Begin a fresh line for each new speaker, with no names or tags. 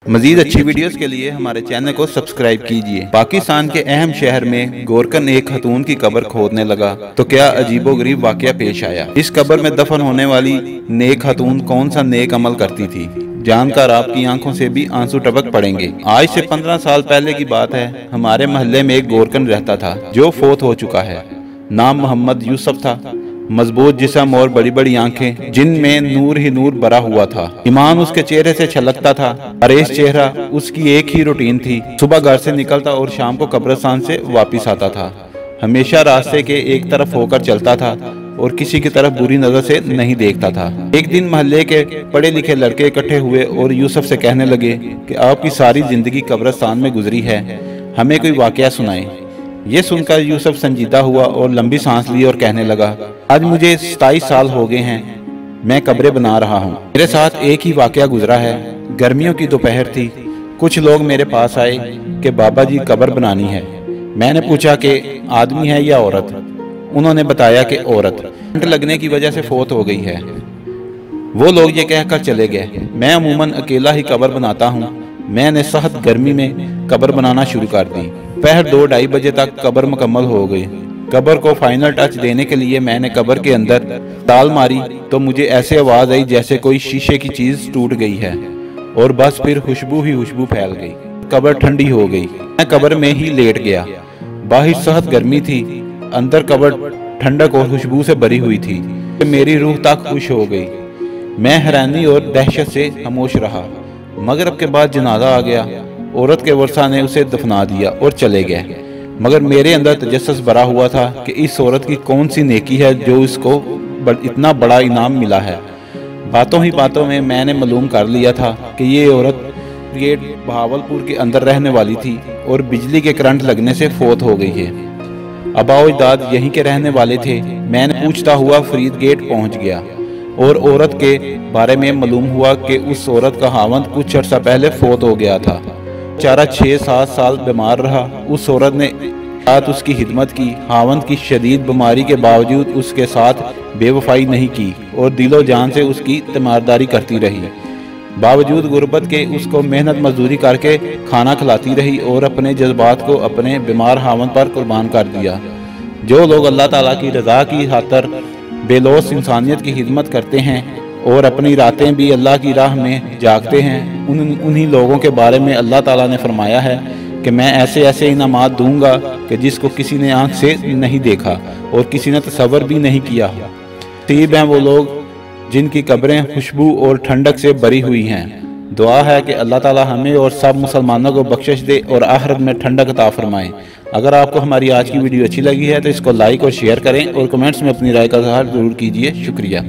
मजीद अच्छी वीडियोस के लिए हमारे चैनल को सब्सक्राइब कीजिए। पाकिस्तान के अहम शहर में गोरकन एक खतून की कब्र खोदने लगा तो क्या अजीबोगरीब वाकया पेश आया। इस कब्र में दफन होने वाली नेक खतून कौन सा नेक अमल करती थी, जानकर आपकी आंखों से भी आंसू टपक पड़ेंगे। आज से 15 साल पहले की बात है। हमारे मोहल्ले में एक गोरकन रहता था जो फोत हो चुका है। नाम मोहम्मद यूसुफ था। मजबूत जिस्म और बड़ी बड़ी आंखें जिनमें नूर ही नूर भरा हुआ था। ईमान उसके चेहरे से छलकता था। अरेस चेहरा उसकी एक ही रूटीन थी, सुबह घर से निकलता और शाम को कब्रिस्तान से वापस आता था। हमेशा रास्ते के एक तरफ होकर चलता था और किसी की तरफ बुरी नजर से नहीं देखता था। एक दिन मोहल्ले के पढ़े लिखे लड़के इकट्ठे हुए और यूसुफ से कहने लगे कि आपकी सारी जिंदगी कब्रिस्तान में गुजरी है, हमें कोई वाकया सुनाए। ये सुनकर यूसुफ संजीदा हुआ और लंबी सांस ली और कहने लगा, आज मुझे 27 साल हो गए हैं, मैं कब्रें बना रहा हूँ। मेरे साथ एक ही वाकया गुजरा है। गर्मियों की दोपहर थी। कुछ लोग मेरे पास आए कि बाबा जी कब्र बनानी है। मैंने पूछा कि आदमी है या औरत। उन्होंने बताया कि औरत, करंट लगने की वजह से फोत हो गई है। वो लोग ये कहकर चले गए। मैं अमूमन अकेला ही कब्र बनाता हूँ। मैंने सख्त गर्मी में कब्र बनाना शुरू कर दी। दोपहर 2-2:30 बजे तक कब्र मुकम्मल हो गई। कब्र को फाइनल टच देने के लिए मैंने कब्र के अंदर ताल मारी तो मुझे ऐसे आवाज आई जैसे कोई शीशे की चीज टूट गई है और बस फिर खुशबू ही खुशबू फैल गई। कब्र ठंडी हो गई। मैं कब्र में ही लेट गया। बाहर सख्त गर्मी थी, अंदर कब्र ठंडक और खुशबू से भरी हुई थी। मेरी रूह तक खुश हो गई। मैं हैरानी और दहशत से खामोश रहा। मगरिब के बाद जनाजा आ गया। औरत के वर्षा ने उसे दफना दिया और चले गए। मगर मेरे अंदर तजस्सुस भरा हुआ था कि इस औरत की कौन सी नेकी है जो इसको इतना बड़ा इनाम मिला है। बातों ही बातों में मैंने मालूम कर लिया था कि ये औरत गेट बहावलपुर के अंदर रहने वाली थी और बिजली के करंट लगने से फोत हो गई है। अबाओ अजदाद यहीं के रहने वाले थे। मैंने पूछता हुआ फरीद गेट पहुंच गया और औरत के बारे में मालूम हुआ कि उस औरत का हावंद कुछ अर्सा पहले फोत हो गया था। बेचारा 6-7 साल बीमार रहा। उस औरत ने साथ उसकी खिदमत की। हावंद की शदीद बीमारी के बावजूद उसके साथ बेवफाई नहीं की और दिलो जान से उसकी तीमारदारी करती रही। बावजूद गुर्बत के उसको मेहनत मजदूरी करके खाना खिलाती रही और अपने जज्बात को अपने बीमार हावंद पर कुर्बान कर दिया। जो लोग अल्लाह ताला की रज़ा की खातिर बेलौस इंसानियत की खिदमत करते हैं और अपनी रातें भी अल्लाह की राह में जागते हैं, उन्हीं लोगों के बारे में अल्लाह ताला ने फरमाया है कि मैं ऐसे ऐसे इनामात दूंगा कि जिसको किसी ने आंख से नहीं देखा और किसी ने तसव्वुर भी नहीं किया। नसीब हैं वो लोग जिनकी कब्रें खुशबू और ठंडक से भरी हुई हैं। दुआ है कि अल्लाह ताला हमें और सब मुसलमानों को बख्शिश दे और आखिरत में ठंडक अता फरमाए। अगर आपको हमारी आज की वीडियो अच्छी लगी है तो इसको लाइक और शेयर करें और कमेंट्स में अपनी राय का इज़हार जरूर कीजिए। शुक्रिया।